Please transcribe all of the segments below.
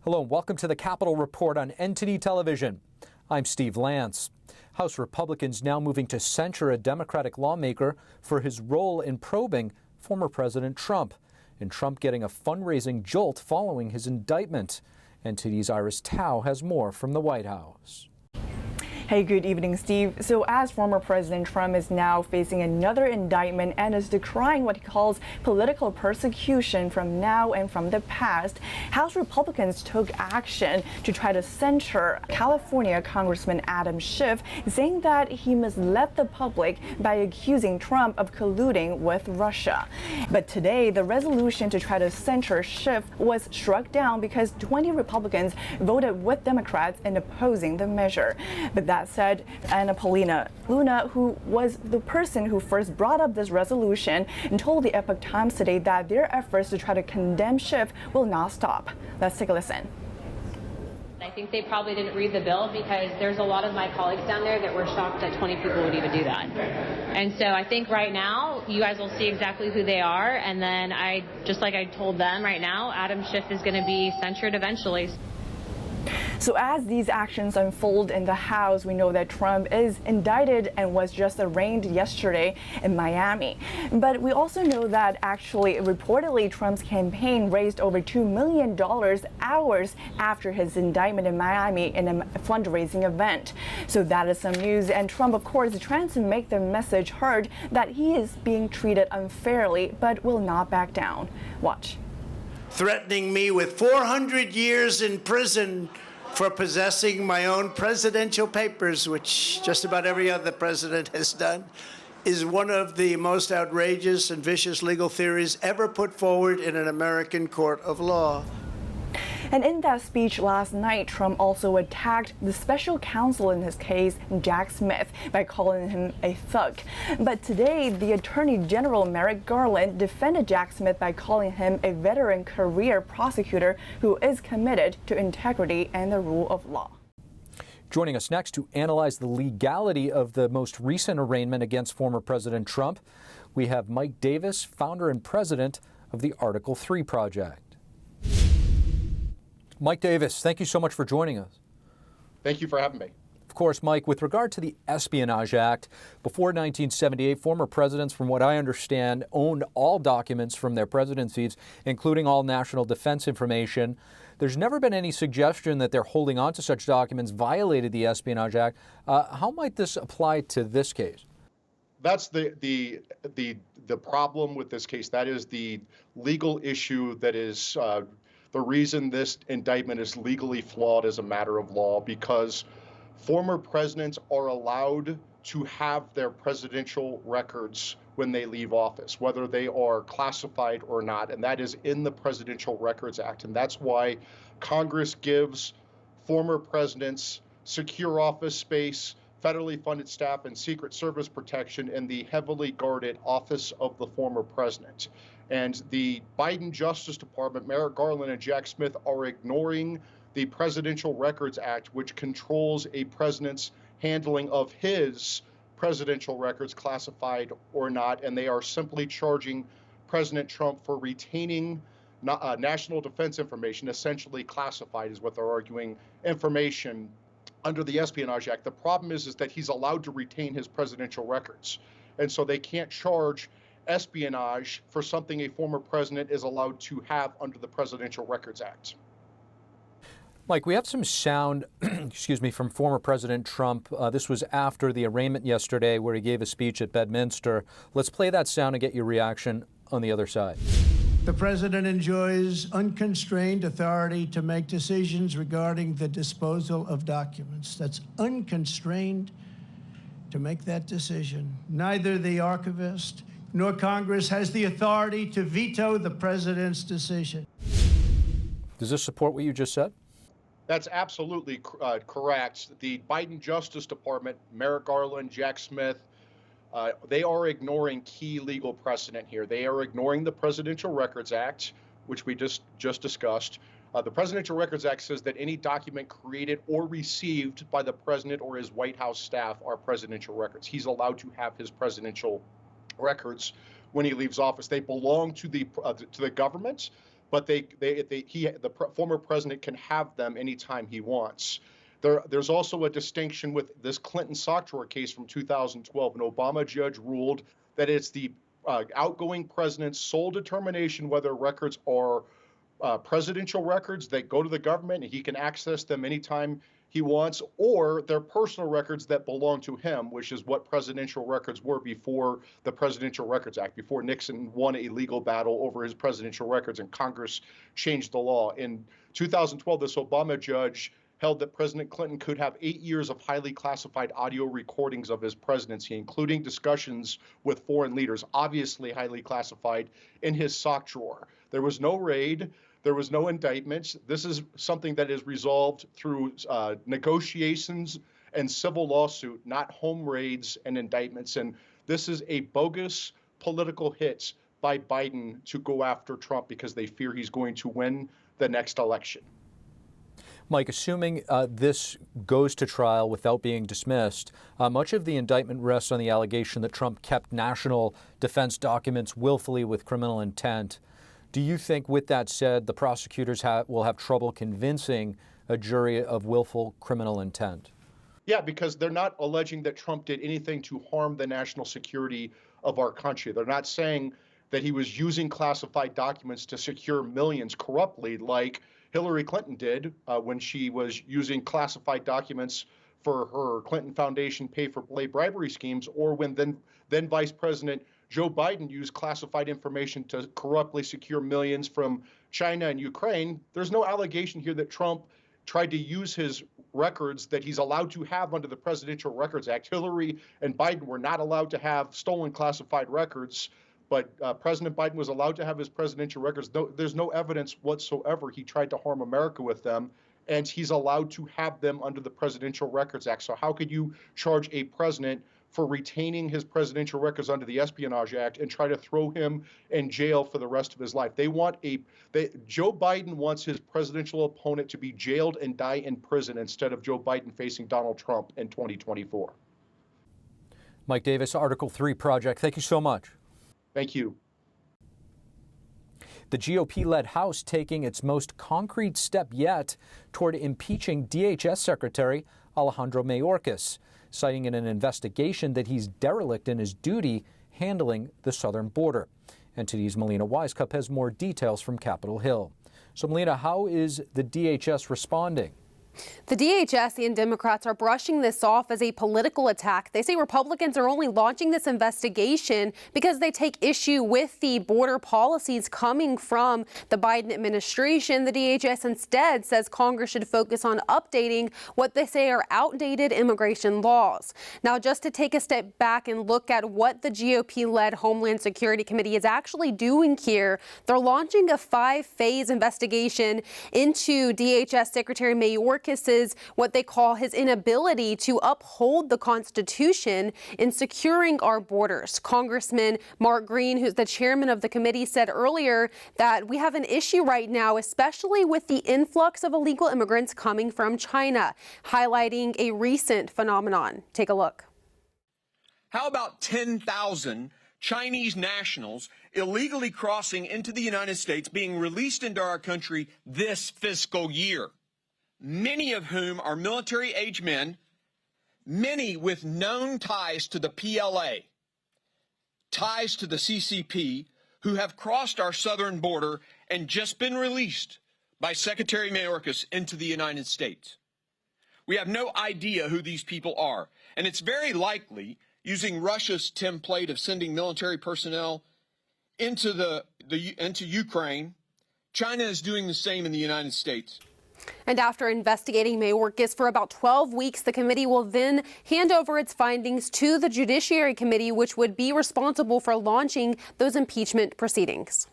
Hello and welcome to the Capitol Report on NTD Television. I'm Steve Lance. House Republicans now moving to censure a Democratic lawmaker for his role in probing former President Trump, and Trump getting a fundraising jolt following his indictment. NTD's Iris Tao has more from the White House. Hey, good evening, Steve. So as former President Trump is now facing another indictment and is decrying what he calls political persecution from now and from the past, House Republicans took action to try to censure California Congressman Adam Schiff, saying that he misled the public by accusing Trump of colluding with Russia. But today, the resolution to try to censure Schiff was struck down because 20 Republicans voted with Democrats in opposing the measure. But that said, Anna Paulina Luna, who was the person who first brought up this resolution, and told the Epoch Times today that their efforts to try to condemn Schiff will not stop. Let's take a listen. I think they probably didn't read the bill because there's a lot of my colleagues down there that were shocked that 20 people would even do that. And so I think right now you guys will see exactly who they are, and then just like I told them right now, Adam Schiff is going to be censured eventually. So as these actions unfold in the House, we know that Trump is indicted and was just arraigned yesterday in Miami. But we also know that actually, reportedly, Trump's campaign raised over $2 million hours after his indictment in Miami in a fundraising event. So that is some news. And Trump, of course, is trying to make the message heard that he is being treated unfairly, but will not back down. Watch. Threatening me with 400 years in prison for possessing my own presidential papers, which just about every other president has done, is one of the most outrageous and vicious legal theories ever put forward in an American court of law. And in that speech last night, Trump also attacked the special counsel in his case, Jack Smith, by calling him a thug. But today, the Attorney General Merrick Garland defended Jack Smith by calling him a veteran career prosecutor who is committed to integrity and the rule of law. Joining us next to analyze the legality of the most recent arraignment against former President Trump, we have Mike Davis, founder and president of the Article 3 Project. Mike Davis, thank you so much for joining us. Thank you for having me. Of course, Mike, with regard to the Espionage Act, before 1978, former presidents, from what I understand, owned all documents from their presidencies, including all national defense information. There's never been any suggestion that their holding on to such documents violated the Espionage Act. How might this apply to this case? That's the problem with this case. That is the legal issue that is the reason this indictment is legally flawed as a matter of law, because former presidents are allowed to have their presidential records when they leave office, whether they are classified or not, and that is in the Presidential Records Act. And that's why Congress gives former presidents secure office space, federally funded staff, and Secret Service protection in the heavily guarded office of the former president. And the Biden Justice Department, Merrick Garland and Jack Smith, are ignoring the Presidential Records Act, which controls a president's handling of his presidential records, classified or not. And they are simply charging President Trump for retaining national defense information, essentially classified is what they're arguing, information under the Espionage Act. The problem is that he's allowed to retain his presidential records. And so they can't charge espionage for something a former president is allowed to have under the Presidential Records Act. Mike, we have some sound, from former President Trump. This was after the arraignment yesterday where he gave a speech at Bedminster. Let's play that sound and get your reaction on the other side. The president enjoys unconstrained authority to make decisions regarding the disposal of documents. That's unconstrained to make that decision. Neither the archivist nor Congress has the authority to veto the president's decision. Does this support what you just said? That's absolutely correct. The Biden Justice Department, Merrick Garland, Jack Smith, they are ignoring key legal precedent here. They are ignoring the Presidential Records Act, which we just discussed. The Presidential Records Act says that any document created or received by the president or his White House staff are presidential records. He's allowed to have his presidential records when he leaves office. They belong to the government. but the former president can have them anytime he wants. There's also a distinction with this Clinton sock drawer case from 2012. An Obama judge ruled that it's the outgoing president's sole determination whether records are presidential records that go to the government and he can access them anytime he wants, or they're personal records that belong to him, which is what presidential records were before the Presidential Records Act, before Nixon won a legal battle over his presidential records and Congress changed the law. In 2012, this Obama judge held that President Clinton could have 8 years of highly classified audio recordings of his presidency, including discussions with foreign leaders, obviously highly classified, in his sock drawer. There was no raid. There was no indictments. This is something that is resolved through negotiations and civil lawsuit, not home raids and indictments. And this is a bogus political hit by Biden to go after Trump because they fear he's going to win the next election. Mike, assuming this goes to trial without being dismissed, much of the indictment rests on the allegation that Trump kept national defense documents willfully with criminal intent. Do you think, with that said, the prosecutors will have trouble convincing a jury of willful criminal intent? Yeah, because they're not alleging that Trump did anything to harm the national security of our country. They're not saying that he was using classified documents to secure millions corruptly like Hillary Clinton did when she was using classified documents for her Clinton Foundation pay-for-play bribery schemes, or when then Vice President Joe Biden used classified information to corruptly secure millions from China and Ukraine. There's no allegation here that Trump tried to use his records that he's allowed to have under the Presidential Records Act. Hillary and Biden were not allowed to have stolen classified records, but President Biden was allowed to have his presidential records. There's no evidence whatsoever he tried to harm America with them, and he's allowed to have them under the Presidential Records Act. So how could you charge a president for retaining his presidential records under the Espionage Act and try to throw him in jail for the rest of his life? Joe Biden wants his presidential opponent to be jailed and die in prison instead of Joe Biden facing Donald Trump in 2024. Mike Davis, Article 3 Project, thank you so much. Thank you. The GOP-led House taking its most concrete step yet toward impeaching DHS Secretary Alejandro Mayorkas, citing in an investigation that he's derelict in his duty handling the southern border. NTD's Melina Wisecup has more details from Capitol Hill. So, Melina, how is the DHS responding? The DHS and Democrats are brushing this off as a political attack. They say Republicans are only launching this investigation because they take issue with the border policies coming from the Biden administration. The DHS instead says Congress should focus on updating what they say are outdated immigration laws. Now, just to take a step back and look at what the GOP-led Homeland Security Committee is actually doing here, they're launching a 5-phase investigation into DHS Secretary Mayorkas' what they call his inability to uphold the Constitution in securing our borders. Congressman Mark Green, who's the chairman of the committee, said earlier that we have an issue right now, especially with the influx of illegal immigrants coming from China, highlighting a recent phenomenon. Take a look. How about 10,000 Chinese nationals illegally crossing into the United States being released into our country this fiscal year? Many of whom are military-age men, many with known ties to the PLA, ties to the CCP, who have crossed our southern border and just been released by Secretary Mayorkas into the United States. We have no idea who these people are, and it's very likely, using Russia's template of sending military personnel into Ukraine, China is doing the same in the United States. And after investigating Mayorkas for about 12 weeks, the committee will then hand over its findings to the Judiciary Committee, which would be responsible for launching those impeachment proceedings.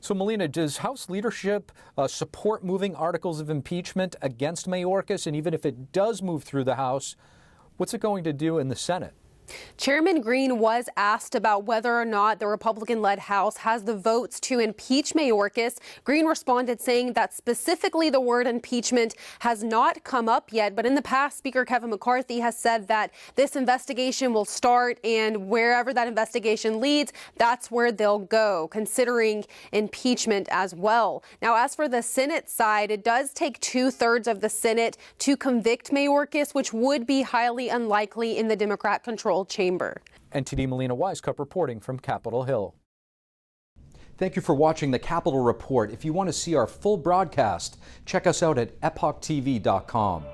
So, Melina, does House leadership support moving articles of impeachment against Mayorkas? And even if it does move through the House, what's it going to do in the Senate? Chairman Green was asked about whether or not the Republican-led House has the votes to impeach Mayorkas. Green responded saying that specifically the word impeachment has not come up yet, but in the past, Speaker Kevin McCarthy has said that this investigation will start, and wherever that investigation leads, that's where they'll go, considering impeachment as well. Now, as for the Senate side, it does take 2/3 of the Senate to convict Mayorkas, which would be highly unlikely in the Democrat-controlled chamber. NTD Melina Weiskup reporting from Capitol Hill. Thank you for watching the Capitol Report. If you want to see our full broadcast, check us out at epochtv.com.